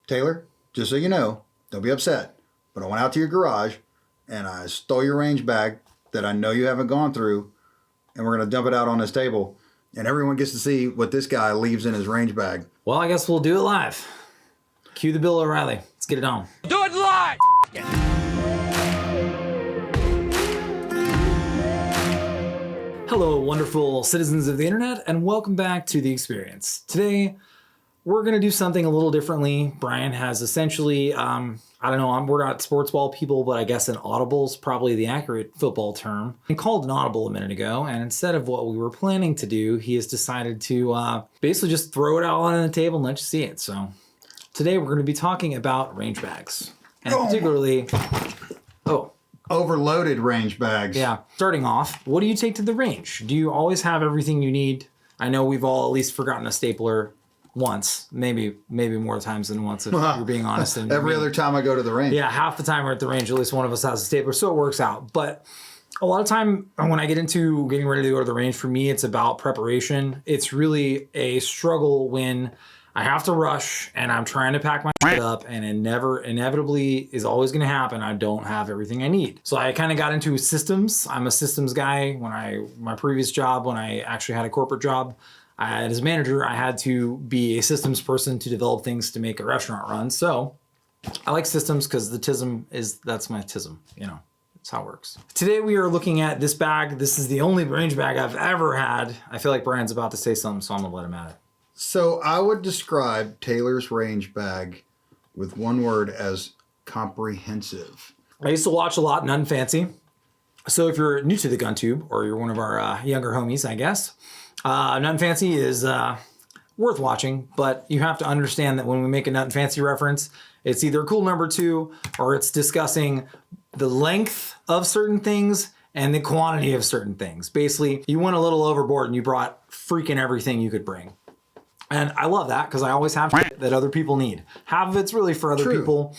Taylor, just so you know, don't be upset, but I went out to your garage and I stole your range bag that I know you haven't gone through, and we're going to dump it out on this table, and everyone gets to see what this guy leaves in his range bag. Well, I guess we'll do it live. Cue the Bill O'Reilly. Let's get it on. Do it live! Hello, wonderful citizens of the internet, and welcome back to The Experience. Today, we're going to do something a little differently. Brian has essentially, we're not sports ball people, but I guess an audible is probably the accurate football term. He called an audible a minute ago, and instead of what we were planning to do, he has decided to basically just throw it all on the table and let you see it. So today we're going to be talking about range bags, and particularly, Overloaded range bags. Yeah. Starting off, what do you take to the range? Do you always have everything you need? I know we've all at least forgotten a stapler once, maybe more times than once, if you're being honest. And Every other time I go to the range. Yeah, half the time we're at the range, at least one of us has a stapler, so it works out. But a lot of time when I get into getting ready to go to the range, for me, it's about preparation. It's really a struggle when I have to rush and I'm trying to pack my shit up, and it inevitably is always going to happen. I don't have everything I need. So I kind of got into systems. I'm a systems guy. My previous job, when I actually had a corporate job, as a manager, I had to be a systems person to develop things to make a restaurant run. So I like systems because that's my tism, That's how it works. Today we are looking at this bag. This is the only range bag I've ever had. I feel like Brian's about to say something, so I'm going to let him at it. So I would describe Taylor's range bag with one word as comprehensive. I used to watch a lot Nothing Fancy. So if you're new to the gun tube, or you're one of our younger homies, I guess, Nothing Fancy is worth watching, but you have to understand that when we make a Nothing Fancy reference, it's either cool number 2 or it's discussing the length of certain things and the quantity of certain things. Basically, you went a little overboard and you brought freaking everything you could bring. And I love that because I always have shit that other people need. Half of it's really for other people,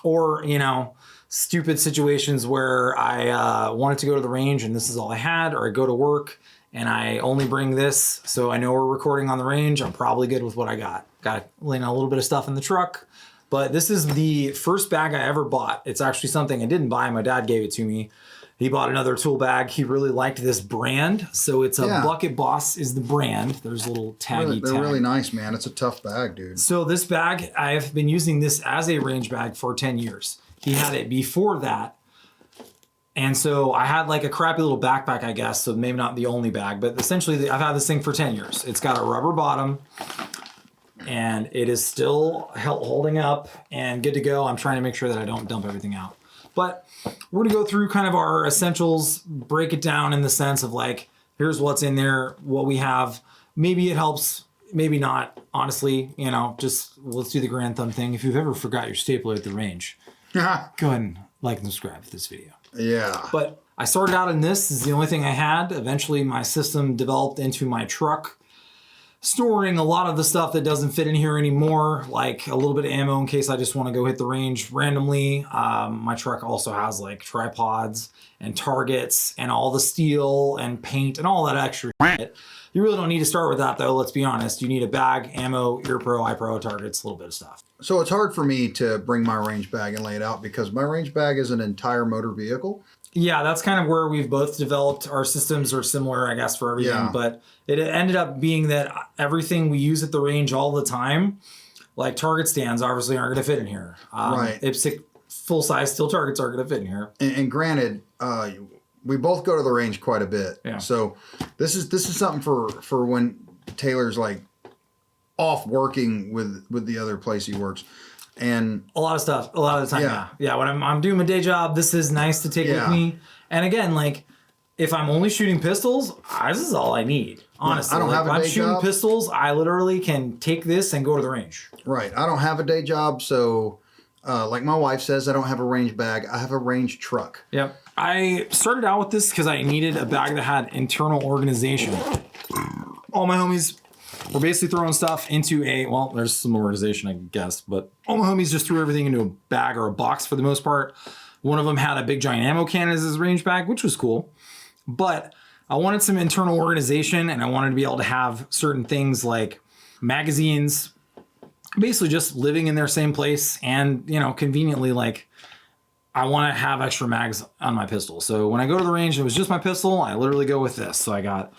or, stupid situations where I wanted to go to the range and this is all I had, or I go to work and I only bring this, so I know we're recording on the range. I'm probably good with what I got. Got a little bit of stuff in the truck, but this is the first bag I ever bought. It's actually something I didn't buy. My dad gave it to me. He bought another tool bag. He really liked this brand. So it's a Bucket Boss is the brand. There's a little taggy They're tag. really nice, man. It's a tough bag, dude. So this bag, I've been using this as a range bag for 10 years. He had it before that. And so I had like a crappy little backpack, I guess. So maybe not the only bag, but essentially I've had this thing for 10 years. It's got a rubber bottom and it is still holding up and good to go. I'm trying to make sure that I don't dump everything out. But we're going to go through kind of our essentials, break it down in the sense of like, here's what's in there, what we have. Maybe it helps, maybe not. Honestly, just let's do the grand thumb thing. If you've ever forgot your stapler at the range, go ahead and like and subscribe to this video. Yeah. But I started out in this is the only thing I had. Eventually my system developed into my truck, storing a lot of the stuff that doesn't fit in here anymore, like a little bit of ammo in case I just want to go hit the range randomly. My truck also has like tripods and targets and all the steel and paint and all that extra shit. You really don't need to start with that though, let's be honest. You need a bag, ammo, ear pro, eye pro, targets, a little bit of stuff. So it's hard for me to bring my range bag and lay it out because my range bag is an entire motor vehicle. Yeah, that's kind of where we've both developed. Our systems are similar, I guess, for everything. But it ended up being that everything we use at the range all the time, like target stands, obviously aren't going to fit in here. Right. e.d.c full-size steel targets aren't going to fit in here. And granted, we both go to the range quite a bit. Yeah. So this is something for when Taylor's like off working with the other place he works. And a lot of stuff, a lot of the time, yeah. When I'm doing my day job, this is nice to take with me. And again, like if I'm only shooting pistols, this is all I need. Honestly, I don't have a day job. If I'm shooting pistols, I literally can take this and go to the range. Right. I don't have a day job, so like my wife says, I don't have a range bag. I have a range truck. Yep. I started out with this because I needed a bag that had internal organization. All my homies we're basically throwing stuff into there's some organization, I guess, but all my homies just threw everything into a bag or a box for the most part. One of them had a big giant ammo can as his range bag, which was cool. But I wanted some internal organization and I wanted to be able to have certain things like magazines, basically just living in their same place and, you know, conveniently, like, I want to have extra mags on my pistol. So when I go to the range, it was just my pistol. I literally go with this. So I got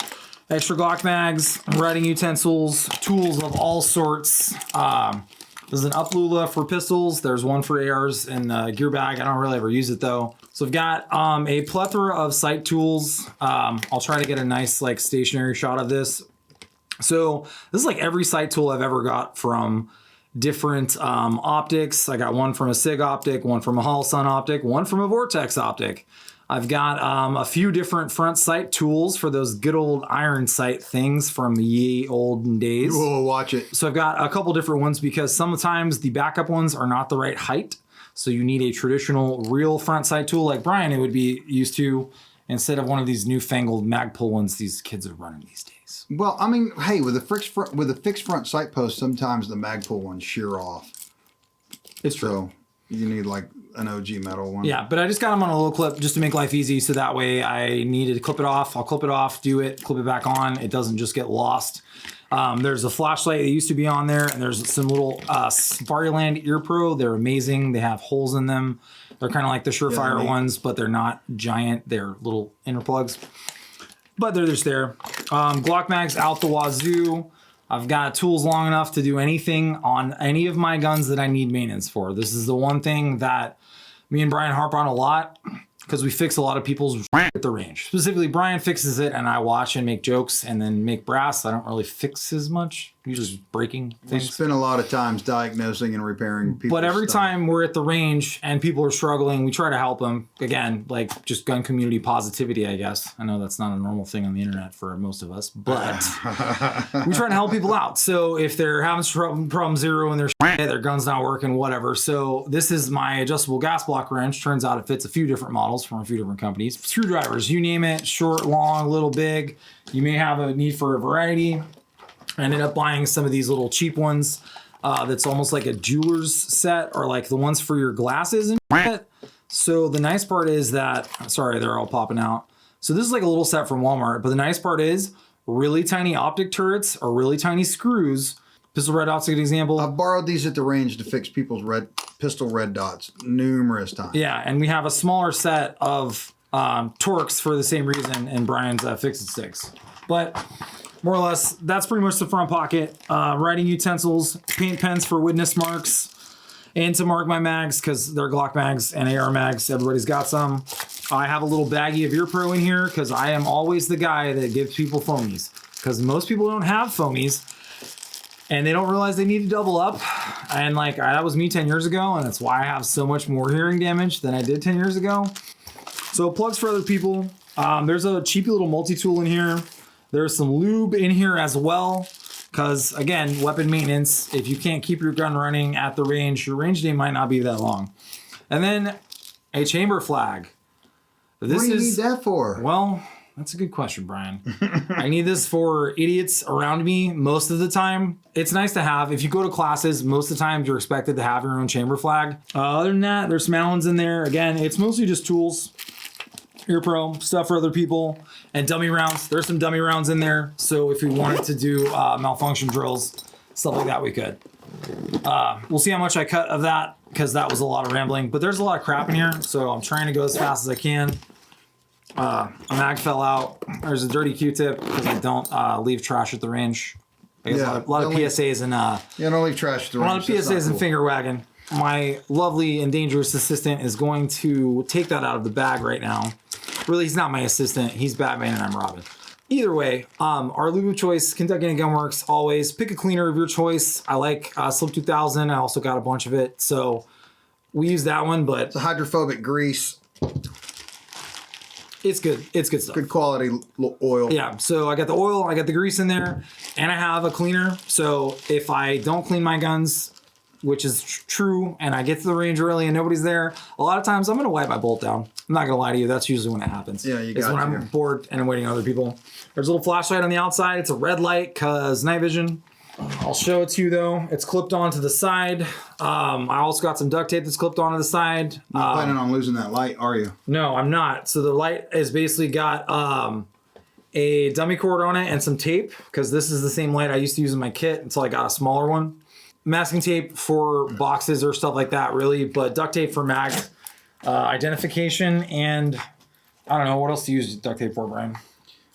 extra Glock mags, writing utensils, tools of all sorts. There's an Uplula for pistols. There's one for ARs in the gear bag. I don't really ever use it though. So I've got a plethora of sight tools. I'll try to get a nice like stationary shot of this. So this is like every sight tool I've ever got from different optics. I got one from a SIG optic, one from a Holosun optic, one from a Vortex optic. I've got a few different front sight tools for those good old iron sight things from ye olden days. We'll watch it. So I've got a couple different ones because sometimes the backup ones are not the right height. So you need a traditional real front sight tool like Brian it would be used to instead of one of these newfangled Magpul ones these kids are running these days. Well, I mean, hey, with a fixed front sight post, sometimes the Magpul ones shear off. It's true. So you need like an OG metal one. Yeah, but I just got them on a little clip just to make life easy. So that way I needed to clip it off. I'll clip it off, do it, clip it back on. It doesn't just get lost. There's a flashlight that used to be on there, and there's some little Safariland Ear Pro. They're amazing. They have holes in them. They're kind of like the Surefire ones, but they're not giant. They're little inner plugs. But they're just there. Glock mags out the wazoo. I've got tools long enough to do anything on any of my guns that I need maintenance for. This is the one thing that me and Brian harp on a lot because we fix a lot of people's at the range. Specifically, Brian fixes it and I watch and make jokes and then make brass. I don't really fix as much. Usually just breaking things. We spend a lot of times diagnosing and repairing people's But every stuff. time we're at the range and people are struggling, we try to help them. Again, like just gun community positivity, I guess. I know that's not a normal thing on the internet for most of us, but we try to help people out. So if they're having problem zero and their gun's not working, whatever. So this is my adjustable gas block wrench. Turns out it fits a few different models from a few different companies. Screwdrivers, you name it, short, long, little, big. You may have a need for a variety. I ended up buying some of these little cheap ones that's almost like a jeweler's set or like the ones for your glasses and shit. So the nice part is that, sorry, they're all popping out. So this is like a little set from Walmart, but the nice part is really tiny optic turrets or really tiny screws. Pistol red dot's a good example. I've borrowed these at the range to fix people's pistol red dots numerous times. Yeah, and we have a smaller set of Torx for the same reason, and Brian's Fix-It Sticks. But more or less, that's pretty much the front pocket. Writing utensils, paint pens for witness marks, and to mark my mags because they're Glock mags and AR mags. Everybody's got some. I have a little baggie of Ear Pro in here because I am always the guy that gives people foamies because most people don't have foamies and they don't realize they need to double up. And like that was me 10 years ago, and that's why I have so much more hearing damage than I did 10 years ago. So plugs for other people. There's a cheapy little multi-tool in here. There's some lube in here as well. Because again, weapon maintenance, if you can't keep your gun running at the range, your range day might not be that long. And then a chamber flag. What do you need that for? Well, that's a good question, Brian. I need this for idiots around me most of the time. It's nice to have. If you go to classes, most of the time you're expected to have your own chamber flag. Other than that, there's some Allens in there. Again, it's mostly just tools. Ear Pro, stuff for other people, and dummy rounds. There's some dummy rounds in there. So if we wanted to do malfunction drills, stuff like that, we could. We'll see how much I cut of that because that was a lot of rambling. But there's a lot of crap in here, so I'm trying to go as fast as I can. A mag fell out. There's a dirty Q-tip because I don't leave trash at the range. A lot of PSAs and don't leave trash at the range. A lot of PSAs and finger wagging. My lovely and dangerous assistant is going to take that out of the bag right now. Really, he's not my assistant. He's Batman and I'm Robin. Either way, our lube of choice, Kentuckiana Gun Works, always pick a cleaner of your choice. I like Slip 2000. I also got a bunch of it. So we use that one, but it's a hydrophobic grease. It's good. It's good stuff. Good quality oil. Yeah. So I got the oil, I got the grease in there, and I have a cleaner. So if I don't clean my guns, which is true, and I get to the range early and nobody's there, a lot of times I'm going to wipe my bolt down. I'm not going to lie to you. That's usually when it happens. Yeah, you got It's when I'm bored and I'm waiting on other people. There's a little flashlight on the outside. It's a red light because night vision. I'll show it to you, though. It's clipped onto the side. I also got some duct tape that's clipped onto the side. Not planning on losing that light, are you? No, I'm not. So the light has basically got a dummy cord on it and some tape because this is the same light I used to use in my kit until I got a smaller one. masking tape for boxes or stuff like that, really, but duct tape for mag identification, and I don't know what else to use duct tape for, Brian.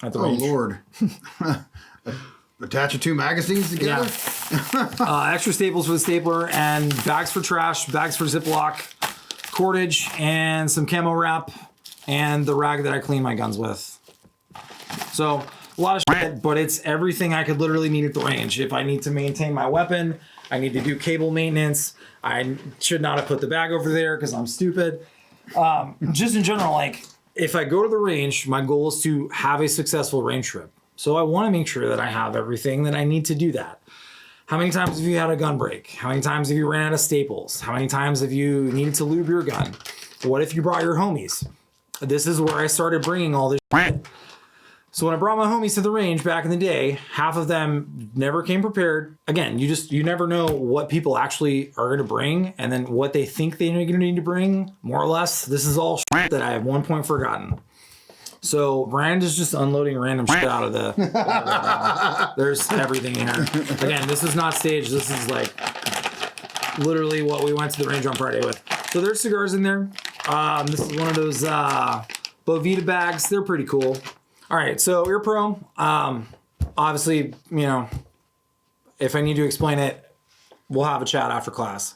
At the range. Lord. Attach the 2 magazines together? Yeah. Extra staples for the stapler, and bags for trash, bags for Ziploc, cordage, and some camo wrap, and the rag that I clean my guns with. So a lot of shit, but it's everything I could literally need at the range. If I need to maintain my weapon, I need to do cable maintenance. I should not have put the bag over there because I'm stupid. Just in general, like if I go to the range, my goal is to have a successful range trip. So I want to make sure that I have everything that I need to do that. How many times have you had a gun break? How many times have you ran out of staples? How many times have you needed to lube your gun? What if you brought your homies? This is where I started bringing all this shit. So when I brought my homies to the range back in the day, half of them never came prepared. Again, you never know what people actually are going to bring and then what they think they're going to need to bring, more or less. This is all shit that I have one point forgotten. So Brian is just unloading random shit out of the right. There's everything in here. Again, this is not staged. This is like literally what we went to the range on Friday with. So there's cigars in there. This is one of those Bovita bags. They're pretty cool. All right, so Ear Pro. Obviously, you know, if I need to explain it, we'll have a chat after class.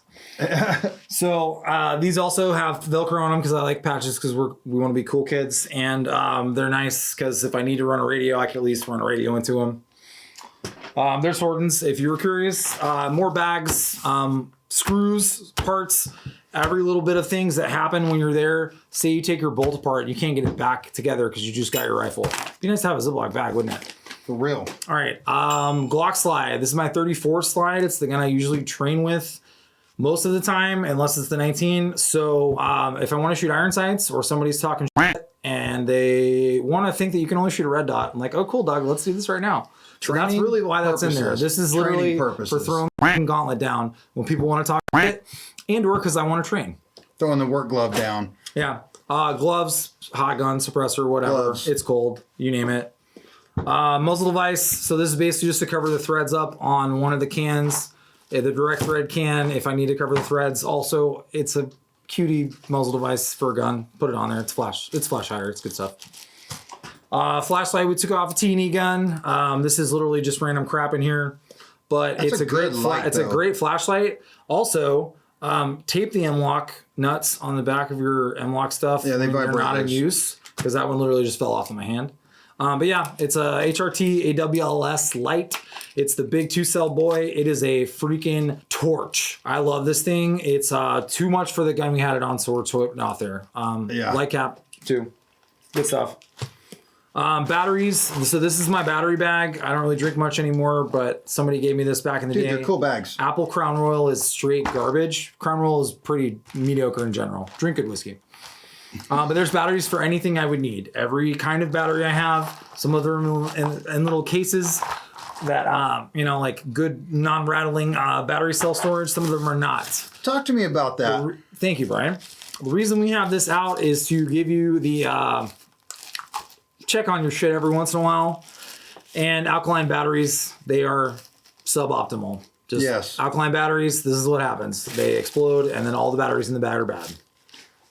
So these also have Velcro on them because I like patches because we want to be cool kids, and they're nice because if I need to run a radio, I can at least run a radio into them. There's Hortons, if you were curious. More bags, screws, parts, every little bit of things that happen when you're there. Say you take your bolt apart, you can't get it back together because you just got your rifle. It'd be nice to have a Ziploc bag, wouldn't it? For real. All right, Glock slide. This is my 34 slide. It's the gun I usually train with most of the time, unless it's the 19. So if I want to shoot iron sights or somebody's talking shit and they want to think that you can only shoot a red dot, I'm like, oh, cool, dog, let's do this right now. So that's really why that's in there. This is literally for throwing the gauntlet down when people want to talk shit and or because I want to train. Throwing the work glove down. Yeah. Gloves, hot gun, suppressor, whatever. Gloves. It's cold. You name it. Muzzle device. So this is basically just to cover the threads up on one of the cans. The direct thread can, if I need to cover the threads. Also, it's a cutie muzzle device for a gun. Put it on there. It's flash higher. It's good stuff. Flashlight we took off a T&E gun. This is literally just random crap in here, but it's a great flashlight. Also, tape the M-lock nuts on the back of your M-lock stuff. Yeah, they vibrate. They're not in use because that one literally just fell off in my hand. But yeah, it's a HRT AWLS light. It's the big 2-cell boy. It is a freaking torch. I love this thing. It's too much for the gun we had it on, so we're toting off there. Light cap too. Good stuff. Batteries. So this is my battery bag. I don't really drink much anymore, but somebody gave me this back in the day. They're cool bags. Apple Crown Royal is straight garbage. Crown Royal is pretty mediocre in general. Drink good whiskey. But there's batteries for anything I would need. Every kind of battery I have. Some of them in little cases that, like good non-rattling battery cell storage. Some of them are not. Talk to me about that. Thank you, Brian. The reason we have this out is to give you the check on your shit every once in a while. And alkaline batteries, they are suboptimal. Yes. Alkaline batteries, this is what happens. They explode, and then all the batteries in the bag are bad.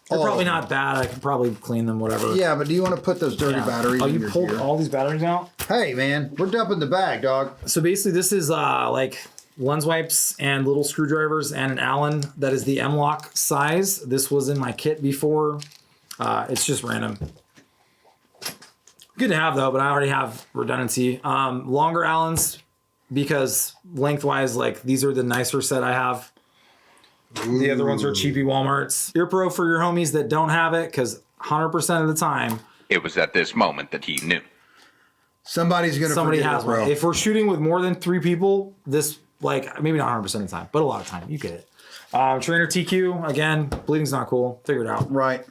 They're probably not bad. I could probably clean them, whatever. Yeah, but do you want to put those dirty batteries in your gear? Oh, you pulled all these batteries out? Hey, man, we're dumping the bag, dog. So basically, this is like lens wipes and little screwdrivers and an Allen that is the M-lock size. This was in my kit before. It's just random. Good to have, though, but I already have redundancy. Longer Allens, because lengthwise, like, these are the nicer set I have. Ooh. The other ones are cheapy Walmarts. Ear Pro for your homies that don't have it, because 100% of the time, it was at this moment that he knew. Somebody has one. If we're shooting with more than 3 people, this, like, maybe not 100% of the time, but a lot of time, you get it. Trainer TQ, again, bleeding's not cool. Figure it out. Right.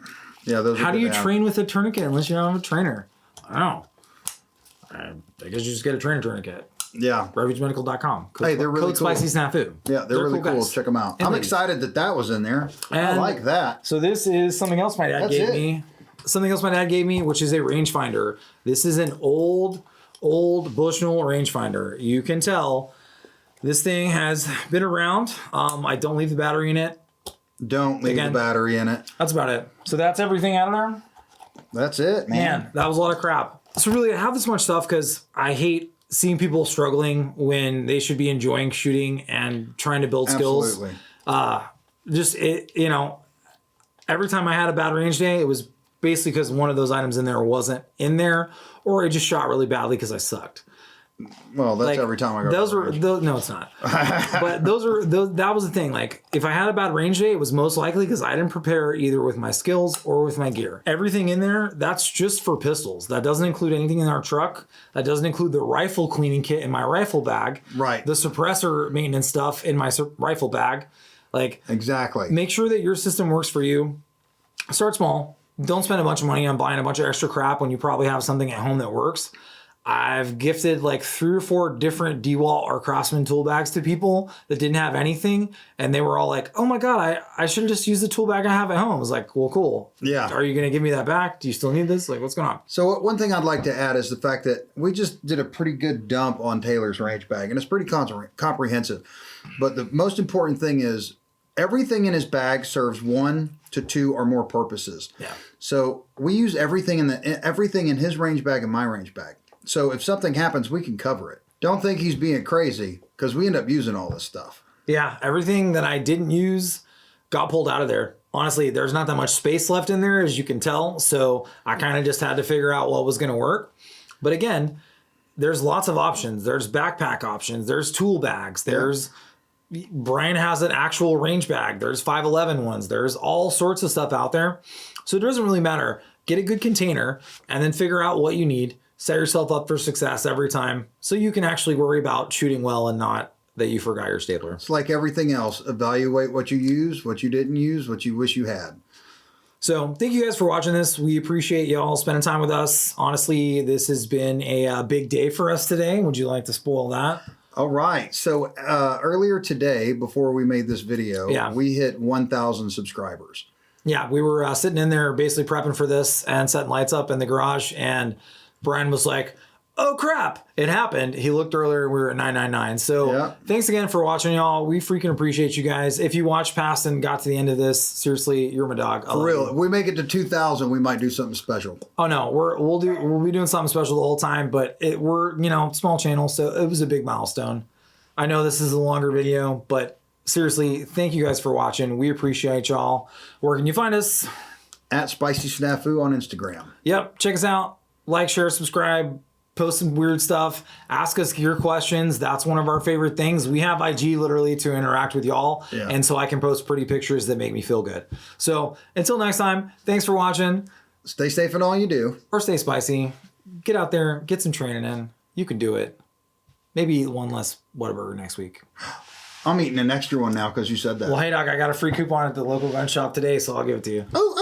Yeah, those. How do you train with a tourniquet unless you don't have a trainer? I don't know. I guess you just get a trainer tourniquet. Yeah. RefugeMedical.com. Hey, they're really cool. SpicySnafu. Yeah, they're really cool. Check them out. I'm excited that was in there. I like that. So this is something else my dad gave me. Something else my dad gave me, which is a rangefinder. This is an old Bushnell rangefinder. You can tell This thing has been around. I don't leave the battery in it. Don't leave the battery in it. That's about it. So that's everything out of there. That's it, man. That was a lot of crap. So really, I have this much stuff because I hate seeing people struggling when they should be enjoying shooting and trying to build skills. Absolutely. Every time I had a bad range day, it was basically because one of those items in there wasn't in there, or it just shot really badly because I sucked. Well, that's every time I go. No, it's not. But that was the thing. Like, if I had a bad range day, it was most likely because I didn't prepare either with my skills or with my gear. Everything in there, that's just for pistols. That doesn't include anything in our truck. That doesn't include the rifle cleaning kit in my rifle bag. Right. The suppressor maintenance stuff in my rifle bag. Like, exactly. Make sure that your system works for you. Start small. Don't spend a bunch of money on buying a bunch of extra crap when you probably have something at home that works. I've gifted like 3 or 4 different DeWalt or Craftsman tool bags to people that didn't have anything. And they were all like, oh my God, I should have just used the tool bag I have at home. I was like, well, cool. Yeah. Are you going to give me that back? Do you still need this? Like, what's going on? So one thing I'd like to add is the fact that we just did a pretty good dump on Taylor's range bag. And it's pretty comprehensive. But the most important thing is everything in his bag serves 1 to 2 or more purposes. Yeah. So we use everything in his range bag and my range bag. So if something happens, we can cover it. Don't think he's being crazy because we end up using all this stuff. Yeah, everything that I didn't use got pulled out of there. Honestly, there's not that much space left in there, as you can tell. So I kind of just had to figure out what was going to work. But again, there's lots of options. There's backpack options. There's tool bags. There's Brian has an actual range bag. There's 511 ones. There's all sorts of stuff out there. So it doesn't really matter. Get a good container and then figure out what you need. Set yourself up for success every time so you can actually worry about shooting well and not that you forgot your stapler. It's like everything else. Evaluate what you use, what you didn't use, what you wish you had. So thank you guys for watching this. We appreciate y'all spending time with us. Honestly, this has been a big day for us today. Would you like to spoil that? All right. So earlier today, before we made this video, we hit 1,000 subscribers. Yeah, we were sitting in there basically prepping for this and setting lights up in the garage, and Brian was like, oh crap, it happened. He looked earlier, we were at 999. So thanks again for watching, y'all. We freaking appreciate you guys. If you watched past and got to the end of this, seriously, you're my dog. For real, if we make it to 2,000, we might do something special. Oh no, we'll be doing something special the whole time, but we're small channel, so it was a big milestone. I know this is a longer video, but seriously, thank you guys for watching. We appreciate y'all. Where can you find us? At SpicySnafu on Instagram. Yep, check us out. Like, share, subscribe, post some weird stuff, ask us your questions. That's one of our favorite things. We have IG literally to interact with y'all. Yeah. And so I can post pretty pictures that make me feel good. So until next time, thanks for watching. Stay safe in all you do. Or stay spicy. Get out there, get some training in. You can do it. Maybe eat one less Whataburger next week. I'm eating an extra one now because you said that. Well, hey, Doc, I got a free coupon at the local gun shop today, so I'll give it to you. Oh,